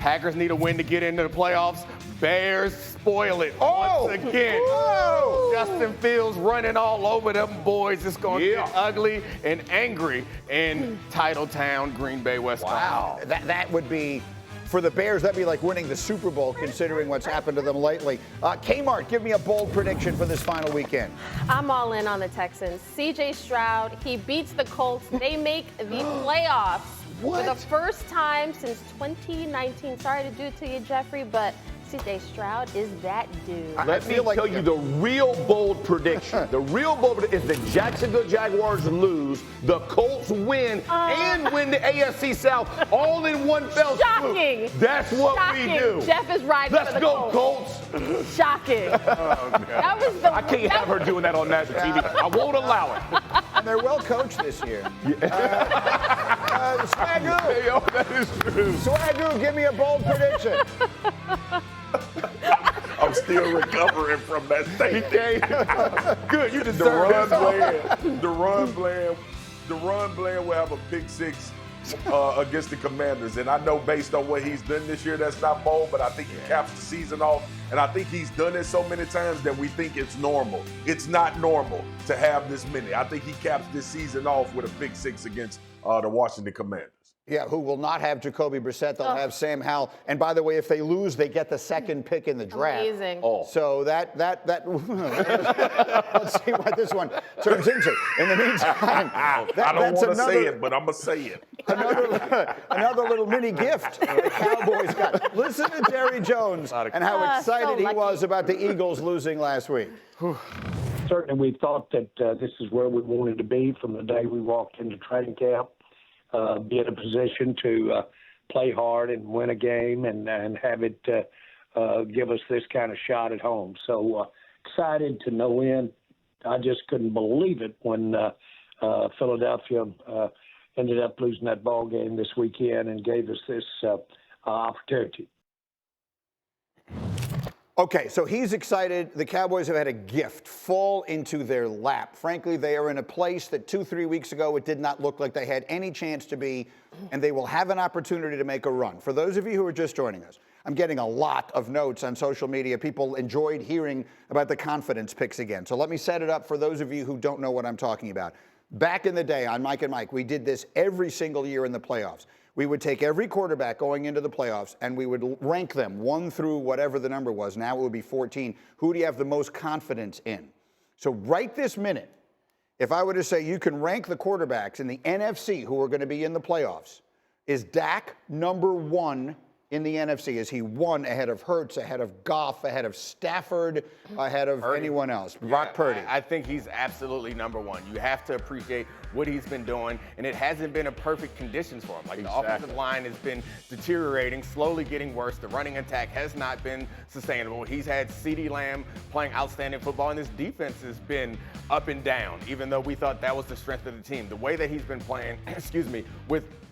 Packers need a win to get into the playoffs. Bears spoil it once again. Oh. Justin Fields running all over them boys. It's going to get ugly and angry in Titletown, Green Bay, Wisconsin. Wow. That would be, for the Bears, that'd be like winning the Super Bowl considering what's happened to them lately. Kmart, give me a bold prediction for this final weekend. I'm all in on the Texans. C.J. Stroud, he beats the Colts. They make the playoffs for the first time since 2019. Sorry to do it to you, Jeffrey, but C.J. Stroud is that dude. Let me tell you the real bold prediction. The real bold prediction is the Jacksonville Jaguars lose, the Colts win, and win the AFC South all in one fell swoop. Shocking. That's what Shocking. we do. Jeff is riding Let's for the go, Colts. Colts. Shocking. That was the. I can't have her doing that on national TV. I won't allow it. And they're well coached this year. Swagoo. Hey, yo, that is true. Swagoo, give me a bold prediction. I'm still recovering from that statement. Good, you The deserve run Bland will have a pick six against the Commanders. And I know based on what he's done this year, that's not bold, but I think he caps the season off. And I think he's done it so many times that we think it's normal. It's not normal to have this many. I think he caps this season off with a pick six against the Washington Commanders. Yeah, who will not have Jacoby Brissett. They'll have Sam Howell. And by the way, if they lose, they get the second pick in the draft. Amazing. Oh. So that let's see what this one turns into. In the meantime, I don't want to say it, but I'm going to say it. another little mini gift the Cowboys got. Listen to Jerry Jones and how excited he was about the Eagles losing last week. Certainly, we thought that this is where we wanted to be from the day we walked into training camp. Be in a position to play hard and win a game and have it give us this kind of shot at home. So excited to no end. I just couldn't believe it when Philadelphia ended up losing that ball game this weekend and gave us this opportunity. Okay, so he's excited. The Cowboys have had a gift fall into their lap. Frankly, they are in a place that 2-3 weeks ago it did not look like they had any chance to be, and they will have an opportunity to make a run. For those of you who are just joining us, I'm getting a lot of notes on social media. People enjoyed hearing about the confidence picks again. So let me set it up for those of you who don't know what I'm talking about. Back in the day on Mike and Mike, we did this every single year in the playoffs. We would take every quarterback going into the playoffs and we would rank them 1 through whatever the number was. Now it would be 14. Who do you have the most confidence in? So right this minute, if I were to say you can rank the quarterbacks in the NFC who are going to be in the playoffs, is Dak number 1 in the NFC? Is he 1 ahead of Hurts, ahead of Goff, ahead of Stafford, ahead of anyone else? Brock Purdy. I think he's absolutely number 1. You have to appreciate what he's been doing, and it hasn't been a perfect conditions for him. Like the offensive line has been deteriorating, slowly getting worse. The running attack has not been sustainable. He's had CeeDee Lamb playing outstanding football, and his defense has been up and down, even though we thought that was the strength of the team. The way that he's been playing,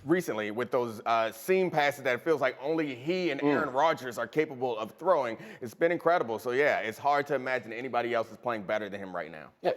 recently with those seam passes that it feels like only he and Aaron Rodgers are capable of throwing, it's been incredible. So yeah, it's hard to imagine anybody else is playing better than him right now. Yeah,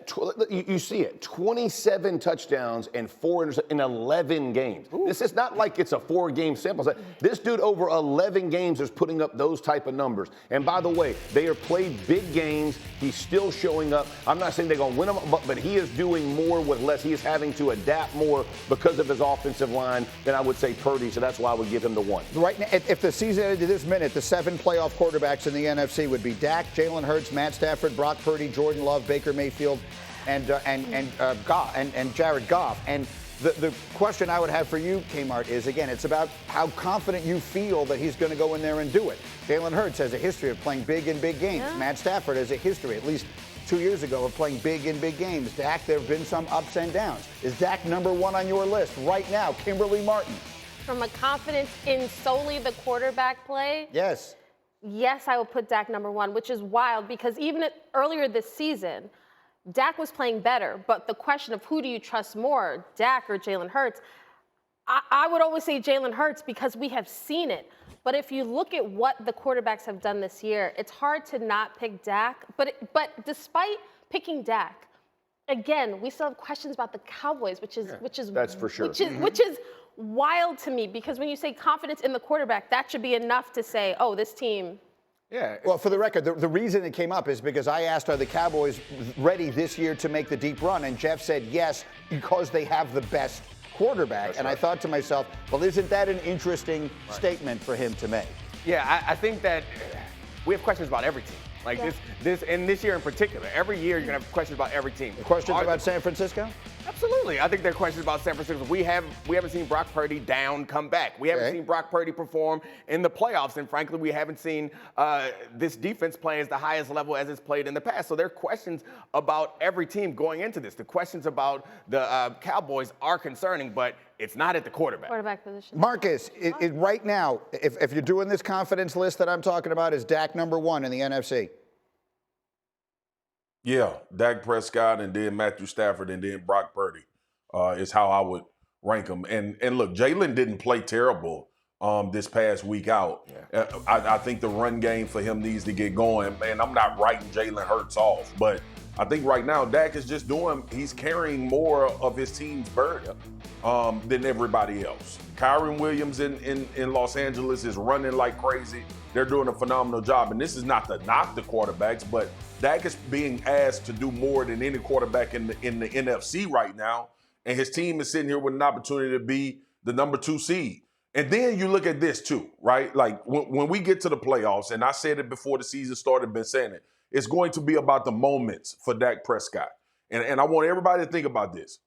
you see it. 27 touchdowns and 4 interceptions in 11 games. This is not like it's a 4-game sample set. This dude over 11 games is putting up those type of numbers. And by the way, they are played big games. He's still showing up. I'm not saying they're going to win them, but he is doing more with less. He is having to adapt more because of his offensive line than I would say Purdy, so that's why I would give him the 1. Right now, if the season ended this minute, the 7 playoff quarterbacks in the NFC would be Dak, Jalen Hurts, Matt Stafford, Brock Purdy, Jordan Love, Baker Mayfield, and Jared Goff. And the question I would have for you, Kmart, is again, it's about how confident you feel that he's going to go in there and do it. Jalen Hurts has a history of playing big in big games. Yeah. Matt Stafford has a history, at least 2 years ago, of playing big in big games. Dak, there have been some ups and downs. Is Dak number 1 on your list right now? Kimberly Martin. From a confidence in solely the quarterback play? Yes. Yes, I will put Dak number 1, which is wild because even earlier this season, Dak was playing better. But the question of who do you trust more, Dak or Jalen Hurts? I would always say Jalen Hurts because we have seen it. But if you look at what the quarterbacks have done this year, it's hard to not pick Dak. But despite picking Dak, again, we still have questions about the Cowboys, which is that's for sure. Which is wild to me because when you say confidence in the quarterback, that should be enough to say, oh, this team. Yeah. Well, for the record, the reason it came up is because I asked, are the Cowboys ready this year to make the deep run? And Jeff said yes, because they have the best quarterback. That's and right. I thought to myself, well, isn't that an interesting statement for him to make? Yeah, I think that we have questions about every team. Like this year in particular, every year you're gonna have questions about every team. Questions about San Francisco? Absolutely. I think there are questions about San Francisco. We haven't seen Brock Purdy down come back. We haven't seen Brock Purdy perform in the playoffs. And frankly, we haven't seen this defense play as the highest level as it's played in the past. So there are questions about every team going into this. The questions about the Cowboys are concerning, but it's not at the quarterback Position. Marcus, right now, if you're doing this confidence list that I'm talking about, is Dak number one in the NFC? Yeah, Dak Prescott and then Matthew Stafford and then Brock Purdy is how I would rank them. And look, Jalen didn't play terrible this past week out. Yeah. I think the run game for him needs to get going. And I'm not writing Jalen Hurts off, but I think right now Dak is just he's carrying more of his team's burden than everybody else. Kyron Williams in Los Angeles is running like crazy. They're doing a phenomenal job. And this is not to knock the quarterbacks, but Dak is being asked to do more than any quarterback in the NFC right now. And his team is sitting here with an opportunity to be the number 2 seed. And then you look at this too, right? Like when we get to the playoffs, and I said it before the season started, been saying it, it's going to be about the moments for Dak Prescott. And I want everybody to think about this.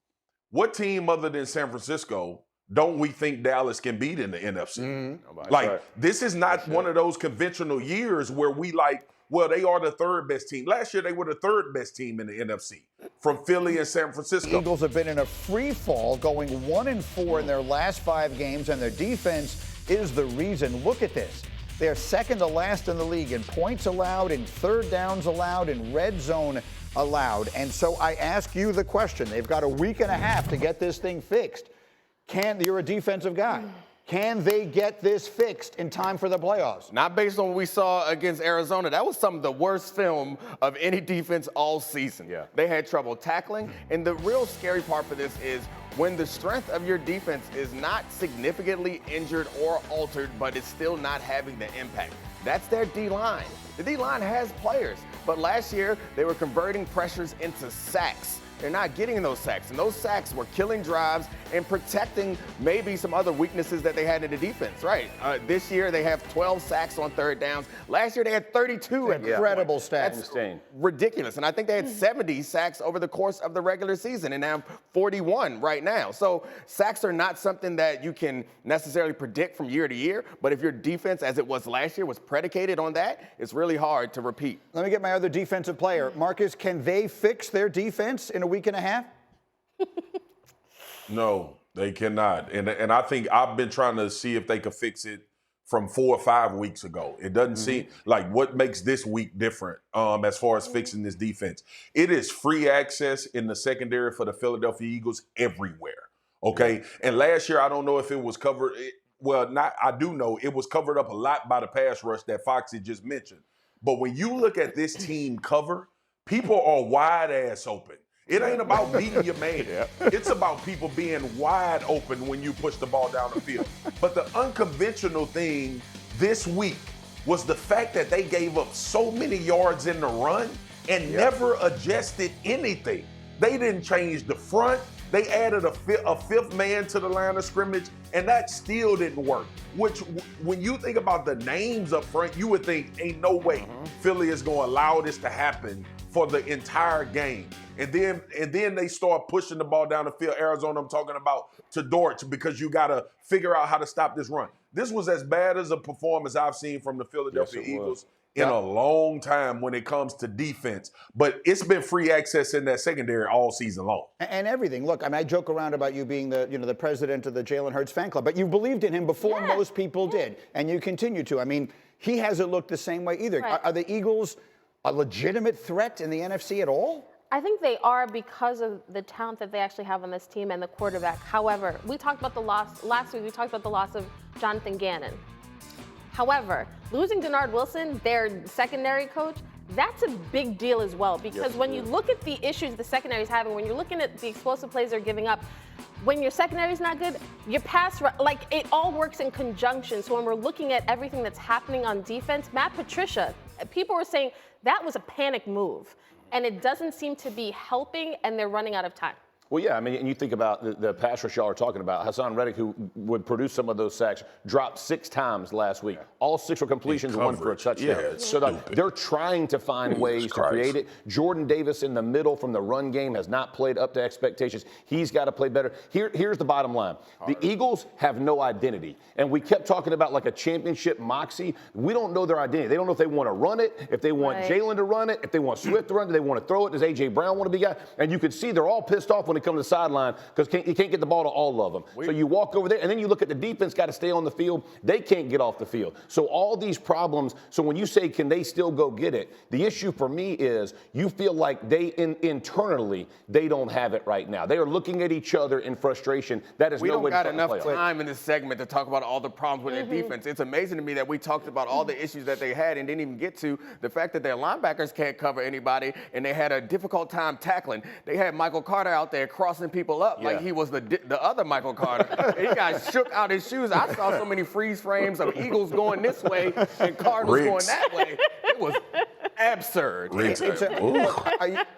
What team other than San Francisco don't we think Dallas can beat in the NFC? Mm-hmm. Like, this is not one of those conventional years where we like, well, they are the third best team. Last year, they were the third best team in the NFC from Philly and San Francisco. Eagles have been in a free fall, going 1-4 in their last 5 games, and their defense is the reason. Look at this. They're second to last in the league in points allowed, in third downs allowed, in red zone allowed. And so I ask you the question. They've got a week and a half to get this thing fixed. You're a defensive guy. Can they get this fixed in time for the playoffs? Not based on what we saw against Arizona. That was some of the worst film of any defense all season. Yeah. They had trouble tackling. And the real scary part for this is when the strength of your defense is not significantly injured or altered, but it's still not having the impact. That's their D-line. The D-line has players. But last year, they were converting pressures into sacks. They're not getting those sacks, and those sacks were killing drives and protecting maybe some other weaknesses that they had in the defense, right? This year, they have 12 sacks on third downs. Last year, they had 32. Incredible stats. That's ridiculous. And I think they had 70 sacks over the course of the regular season, and now 41 right now. So sacks are not something that you can necessarily predict from year to year, but if your defense, as it was last year, was predicated on that, it's really hard to repeat. Let me get my other defensive player. Marcus, can they fix their defense in a week and a half? No, they cannot. And I think I've been trying to see if they could fix it from 4 or 5 weeks ago. It doesn't seem like what makes this week different as far as fixing this defense. It is free access in the secondary for the Philadelphia Eagles everywhere. Okay. Yeah. And last year, I don't know if it was covered. I do know it was covered up a lot by the pass rush that Foxy just mentioned. But when you look at this team cover, people are wide ass open. It ain't about beating your man. It's about people being wide open when you push the ball down the field. But the unconventional thing this week was the fact that they gave up so many yards in the run and never adjusted anything. They didn't change the front. They added a fifth man to the line of scrimmage, and that still didn't work. Which, when you think about the names up front, you would think, ain't no way Philly is going to allow this to happen for the entire game. And then they start pushing the ball down the field. Arizona, I'm talking about, to Dortch, because you got to figure out how to stop this run. This was as bad as a performance I've seen from the Philadelphia Eagles in a long time when it comes to defense. But it's been free access in that secondary all season long. And everything. Look, I mean, I joke around about you being the president of the Jalen Hurts fan club, but you believed in him before most people did, and you continue to. I mean, he hasn't looked the same way either. Right. Are the Eagles a legitimate threat in the NFC at all? I think they are because of the talent that they actually have on this team and the quarterback. However, we talked about the loss last week. We talked about the loss of Jonathan Gannon. However, losing Denard Wilson, their secondary coach, That's a big deal as well, because when you look at the issues the secondary is having, when you're looking at the explosive plays they're giving up, when your secondary is not good, your pass, like it all works in conjunction. So when we're looking at everything that's happening on defense, Matt Patricia, people were saying that was a panic move, and it doesn't seem to be helping, and they're running out of time. Well, yeah, I mean, and you think about the pass rush y'all are talking about. Hassan Reddick, who would produce some of those sacks, dropped 6 times last week. All 6 were completions, 1 for a touchdown. Yeah, it's so they're trying to find ways to create it. Jordan Davis in the middle from the run game has not played up to expectations. He's got to play better. Here's the bottom line. The Eagles have no identity. And we kept talking about like a championship moxie. We don't know their identity. They don't know if they want to run it, if they want Jalen to run it, if they want Swift to run it, do they want to throw it, does A.J. Brown want to be guy? And you could see they're all pissed off when they come to the sideline because you can't get the ball to all of them. So you walk over there, and then you look at the defense, got to stay on the field. They can't get off the field. So all these problems, so when you say, can they still go get it, the issue for me is you feel like they internally, they don't have it right now. They are looking at each other in frustration. That is no way to We don't got enough playoff. time in this segment to talk about all the problems with their defense. It's amazing to me that we talked about all the issues that they had and didn't even get to the fact that their linebackers can't cover anybody, and they had a difficult time tackling. They had Michael Carter out there crossing people up like he was the other Michael Carter. He got shook out his shoes. I saw so many freeze frames of Eagles going this way and Cardinals going that way. It was absurd.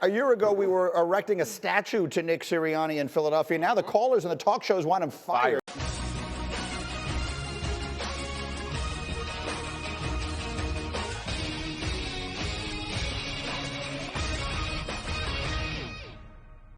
A year ago, we were erecting a statue to Nick Sirianni in Philadelphia. Now the callers and the talk shows want him fired.